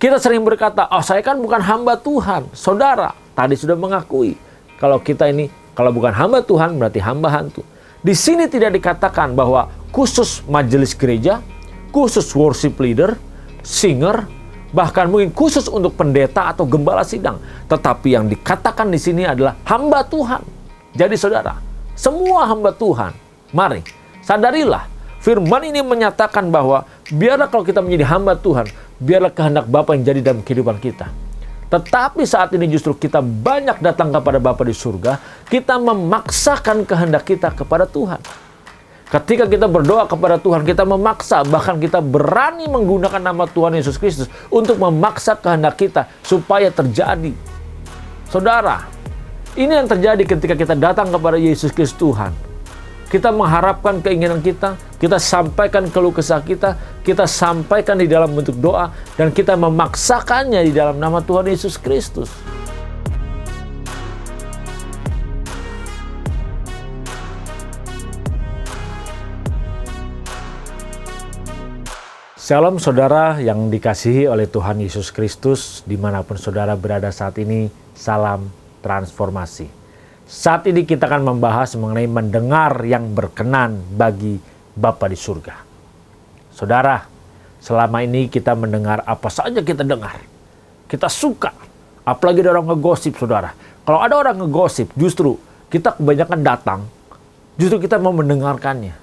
Kita sering berkata, oh saya kan bukan hamba Tuhan. Saudara, tadi sudah mengakui. Kalau kita ini, kalau bukan hamba Tuhan, berarti hamba hantu. Di sini tidak dikatakan bahwa khusus majelis gereja, khusus worship leader, singer, bahkan mungkin khusus untuk pendeta atau gembala sidang. Tetapi yang dikatakan di sini adalah hamba Tuhan. Jadi saudara, semua hamba Tuhan, mari sadarilah. Firman ini menyatakan bahwa biarlah kalau kita menjadi hamba Tuhan, biarlah kehendak Bapa yang jadi dalam kehidupan kita. Tetapi saat ini justru kita banyak datang kepada Bapa di surga, kita memaksakan kehendak kita kepada Tuhan. Ketika kita berdoa kepada Tuhan, kita memaksa, bahkan kita berani menggunakan nama Tuhan Yesus Kristus untuk memaksa kehendak kita supaya terjadi. Saudara, ini yang terjadi ketika kita datang kepada Yesus Kristus Tuhan. Kita mengharapkan keinginan kita sampaikan keluh kesah kita sampaikan di dalam bentuk doa, dan kita memaksakannya di dalam nama Tuhan Yesus Kristus. Shalom saudara yang dikasihi oleh Tuhan Yesus Kristus, dimanapun saudara berada saat ini, salam transformasi. Saat ini kita akan membahas mengenai mendengar yang berkenan bagi Bapa di surga. Saudara, selama ini kita mendengar apa saja kita dengar. Kita suka, apalagi ada orang ngegosip saudara. Kalau ada orang ngegosip, justru kita kebanyakan datang, justru kita mau mendengarkannya.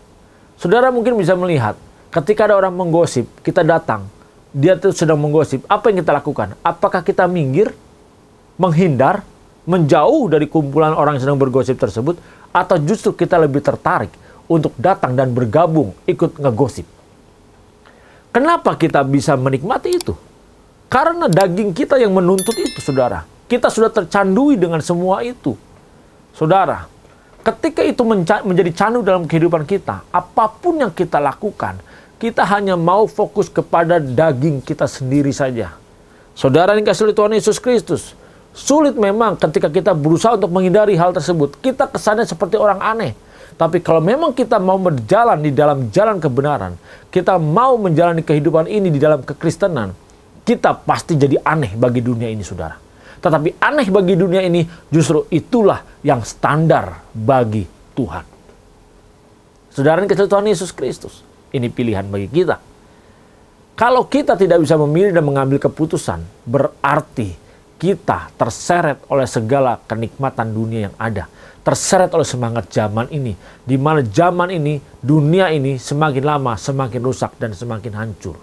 Saudara mungkin bisa melihat, ketika ada orang menggosip, kita datang, dia tuh sedang menggosip, apa yang kita lakukan? Apakah kita minggir, menghindar, menjauh dari kumpulan orang yang sedang bergosip tersebut, atau justru kita lebih tertarik untuk datang dan bergabung ikut ngegosip? Kenapa kita bisa menikmati itu? Karena daging kita yang menuntut itu, saudara. Kita sudah tercandui dengan semua itu. Saudara, ketika itu menjadi candu dalam kehidupan kita, apapun yang kita lakukan, kita hanya mau fokus kepada daging kita sendiri saja. Saudara yang dikasihi oleh Tuhan Yesus Kristus, sulit memang ketika kita berusaha untuk menghindari hal tersebut. Kita kesannya seperti orang aneh. Tapi kalau memang kita mau berjalan di dalam jalan kebenaran, kita mau menjalani kehidupan ini di dalam kekristenan, kita pasti jadi aneh bagi dunia ini, saudara. Tetapi aneh bagi dunia ini, justru itulah yang standar bagi Tuhan. Saudara yang dikasihi Tuhan Yesus Kristus, ini pilihan bagi kita. Kalau kita tidak bisa memilih dan mengambil keputusan, berarti kita terseret oleh segala kenikmatan dunia yang ada. Terseret oleh semangat zaman ini. Di mana zaman ini, dunia ini semakin lama semakin rusak dan semakin hancur.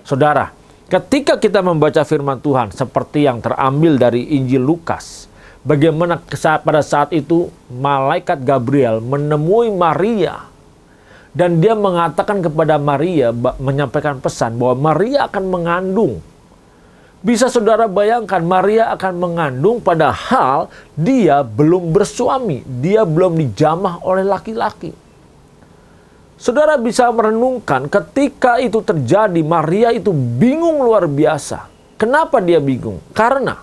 Saudara, ketika kita membaca firman Tuhan seperti yang terambil dari Injil Lukas, bagaimana pada saat itu malaikat Gabriel menemui Maria, dan dia mengatakan kepada Maria, menyampaikan pesan bahwa Maria akan mengandung. Bisa saudara bayangkan, Maria akan mengandung padahal dia belum bersuami. Dia belum dijamah oleh laki-laki. Saudara bisa merenungkan ketika itu terjadi, Maria itu bingung luar biasa. Kenapa dia bingung? Karena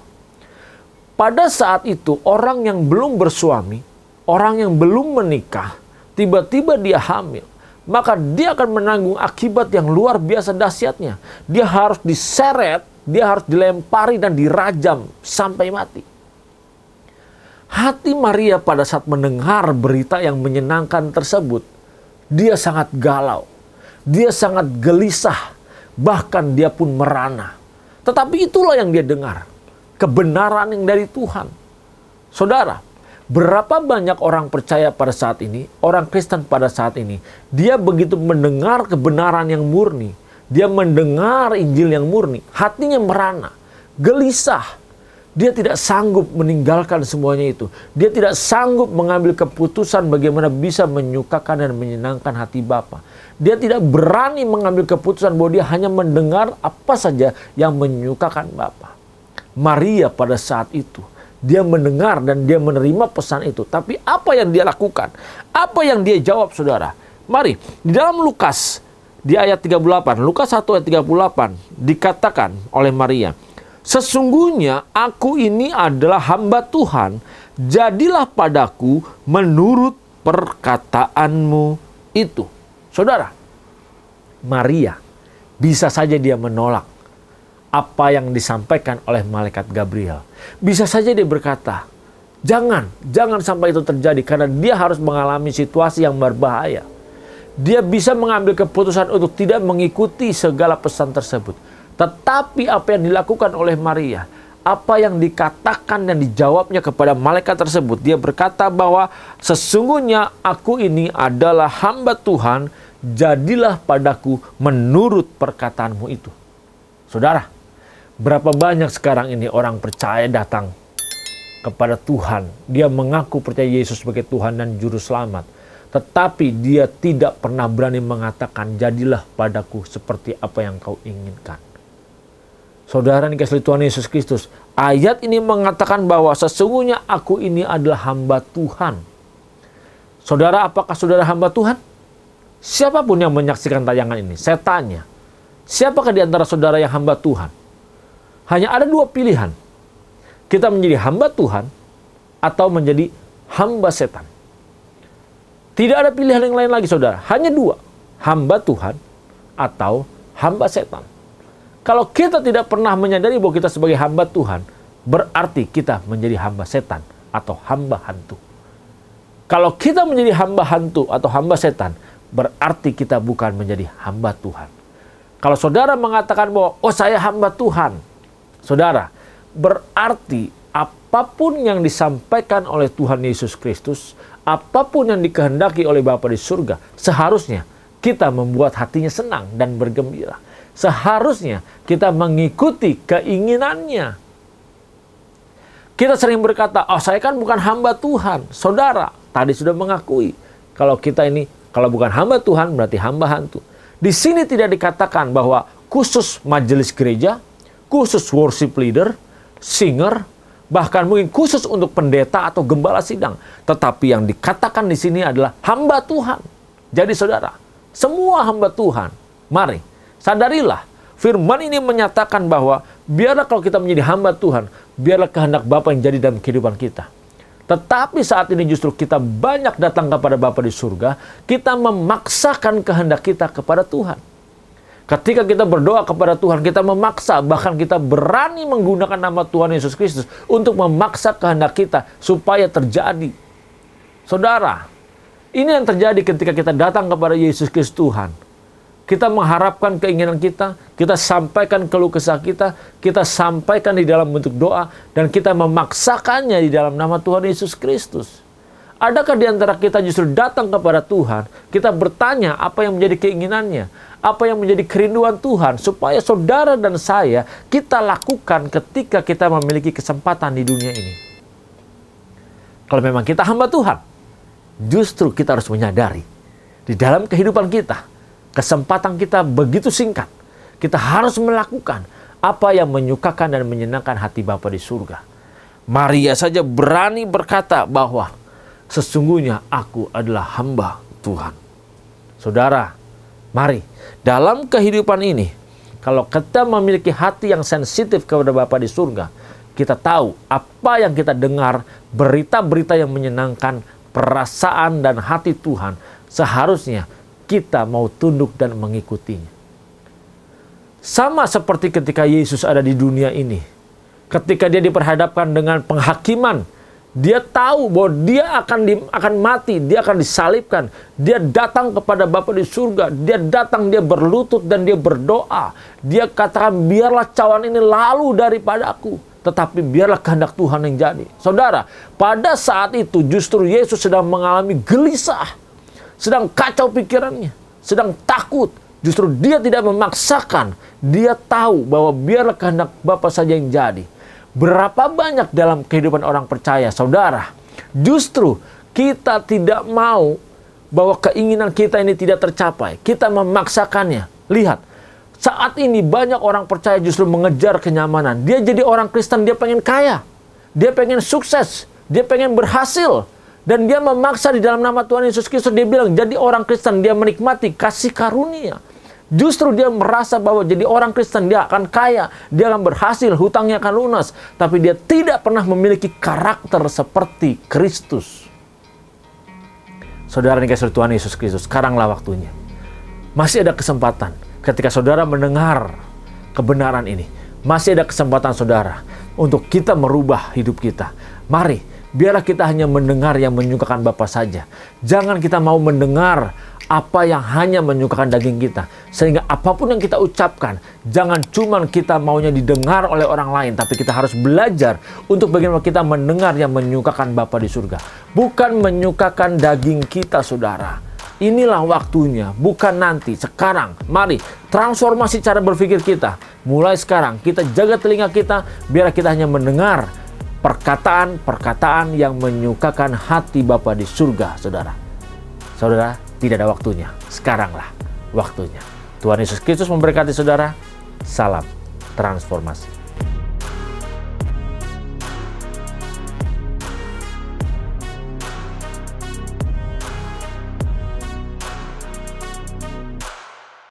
pada saat itu orang yang belum bersuami, orang yang belum menikah, tiba-tiba dia hamil. Maka dia akan menanggung akibat yang luar biasa dahsyatnya. Dia harus diseret, dia harus dilempari dan dirajam sampai mati. Hati Maria pada saat mendengar berita yang menyenangkan tersebut, dia sangat galau. Dia sangat gelisah. Bahkan dia pun merana. Tetapi itulah yang dia dengar. Kebenaran yang dari Tuhan. Saudara, berapa banyak orang percaya pada saat ini, orang Kristen pada saat ini, dia begitu mendengar kebenaran yang murni, dia mendengar Injil yang murni, hatinya merana, gelisah. Dia tidak sanggup meninggalkan semuanya itu. Dia tidak sanggup mengambil keputusan bagaimana bisa menyukakan dan menyenangkan hati Bapa. Dia tidak berani mengambil keputusan bahwa dia hanya mendengar apa saja yang menyukakan Bapa. Maria pada saat itu, dia mendengar dan dia menerima pesan itu. Tapi apa yang dia lakukan? Apa yang dia jawab, saudara? Mari, di dalam Lukas, di ayat 38, Lukas 1 ayat 38, dikatakan oleh Maria, "Sesungguhnya aku ini adalah hamba Tuhan, jadilah padaku menurut perkataanmu itu." Saudara, Maria bisa saja dia menolak apa yang disampaikan oleh malaikat Gabriel. Bisa saja dia berkata, jangan sampai itu terjadi, karena dia harus mengalami situasi yang berbahaya. Dia bisa mengambil keputusan untuk tidak mengikuti segala pesan tersebut. Tetapi apa yang dilakukan oleh Maria, apa yang dikatakan dan dijawabnya kepada malaikat tersebut, dia berkata bahwa sesungguhnya aku ini adalah hamba Tuhan, jadilah padaku menurut perkataanmu itu. Saudara, berapa banyak sekarang ini orang percaya datang kepada Tuhan. Dia mengaku percaya Yesus sebagai Tuhan dan Juru Selamat. Tetapi dia tidak pernah berani mengatakan, jadilah padaku seperti apa yang kau inginkan. Saudara yang dikasihi Tuhan Yesus Kristus, ayat ini mengatakan bahwa sesungguhnya aku ini adalah hamba Tuhan. Saudara, apakah saudara hamba Tuhan? Siapapun yang menyaksikan tayangan ini, saya tanya, siapakah di antara saudara yang hamba Tuhan? Hanya ada dua pilihan. Kita menjadi hamba Tuhan atau menjadi hamba setan. Tidak ada pilihan yang lain lagi, saudara. Hanya dua. Hamba Tuhan atau hamba setan. Kalau kita tidak pernah menyadari bahwa kita sebagai hamba Tuhan, berarti kita menjadi hamba setan atau hamba hantu. Kalau kita menjadi hamba hantu atau hamba setan, berarti kita bukan menjadi hamba Tuhan. Kalau saudara mengatakan bahwa, oh saya hamba Tuhan, saudara, berarti apapun yang disampaikan oleh Tuhan Yesus Kristus, apapun yang dikehendaki oleh Bapa di surga, seharusnya kita membuat hatinya senang dan bergembira. Seharusnya kita mengikuti keinginannya. Kita sering berkata, oh saya kan bukan hamba Tuhan. Saudara, tadi sudah mengakui, kalau kita ini, kalau bukan hamba Tuhan, berarti hamba hantu. Di sini tidak dikatakan bahwa khusus majelis gereja, khusus worship leader, singer, bahkan mungkin khusus untuk pendeta atau gembala sidang. Tetapi yang dikatakan di sini adalah hamba Tuhan. Jadi saudara, semua hamba Tuhan, mari sadarilah, firman ini menyatakan bahwa biarlah kalau kita menjadi hamba Tuhan, biarlah kehendak Bapa yang jadi dalam kehidupan kita. Tetapi saat ini justru kita banyak datang kepada Bapa di surga, kita memaksakan kehendak kita kepada Tuhan. Ketika kita berdoa kepada Tuhan, kita memaksa, bahkan kita berani menggunakan nama Tuhan Yesus Kristus untuk memaksa kehendak kita supaya terjadi. Saudara, ini yang terjadi ketika kita datang kepada Yesus Kristus Tuhan. Kita mengharapkan keinginan kita sampaikan keluh kesah kita sampaikan di dalam bentuk doa, dan kita memaksakannya di dalam nama Tuhan Yesus Kristus. Adakah di antara kita justru datang kepada Tuhan, kita bertanya apa yang menjadi keinginannya, apa yang menjadi kerinduan Tuhan, supaya saudara dan saya kita lakukan ketika kita memiliki kesempatan di dunia ini? Kalau memang kita hamba Tuhan, justru kita harus menyadari di dalam kehidupan kita, kesempatan kita begitu singkat. Kita harus melakukan apa yang menyukakan dan menyenangkan hati Bapa di surga. Maria saja berani berkata bahwa sesungguhnya aku adalah hamba Tuhan. Saudara, mari dalam kehidupan ini, kalau kita memiliki hati yang sensitif kepada Bapa di surga, kita tahu apa yang kita dengar, berita-berita yang menyenangkan perasaan dan hati Tuhan, seharusnya kita mau tunduk dan mengikutinya. Sama seperti ketika Yesus ada di dunia ini. Ketika dia diperhadapkan dengan penghakiman, dia tahu bahwa dia akan mati, dia akan disalibkan. Dia datang kepada Bapa di surga, dia datang, dia berlutut dan dia berdoa. Dia katakan, biarlah cawan ini lalu daripada aku, tetapi biarlah kehendak Tuhan yang jadi. Saudara, pada saat itu justru Yesus sedang mengalami gelisah, sedang kacau pikirannya, sedang takut. Justru dia tidak memaksakan. Dia tahu bahwa biarlah kehendak Bapa saja yang jadi. Berapa banyak dalam kehidupan orang percaya, saudara, justru kita tidak mau bahwa keinginan kita ini tidak tercapai. Kita memaksakannya. Lihat, saat ini banyak orang percaya justru mengejar kenyamanan. Dia jadi orang Kristen, dia pengen kaya, dia pengen sukses, dia pengen berhasil. Dan dia memaksa di dalam nama Tuhan Yesus Kristus. Dia bilang jadi orang Kristen, dia menikmati kasih karunia. Justru dia merasa bahwa jadi orang Kristen dia akan kaya, dia akan berhasil, hutangnya akan lunas. Tapi dia tidak pernah memiliki karakter seperti Kristus. Saudara dikasihi Tuhan Yesus Kristus, sekaranglah waktunya. Masih ada kesempatan ketika saudara mendengar kebenaran ini. Masih ada kesempatan saudara untuk kita merubah hidup kita. Mari, biarlah kita hanya mendengar yang menyukakan Bapa saja. Jangan kita mau mendengar apa yang hanya menyukakan daging kita. Sehingga apapun yang kita ucapkan, jangan cuma kita maunya didengar oleh orang lain, tapi kita harus belajar untuk bagaimana kita mendengar yang menyukakan Bapa di surga. Bukan menyukakan daging kita, saudara. Inilah waktunya, bukan nanti, sekarang. Mari, transformasi cara berpikir kita. Mulai sekarang, kita jaga telinga kita, biar kita hanya mendengar perkataan-perkataan yang menyukakan hati Bapa di surga, saudara. Saudara, tidak ada waktunya. Sekaranglah waktunya. Tuhan Yesus Kristus memberkati saudara. Salam transformasi.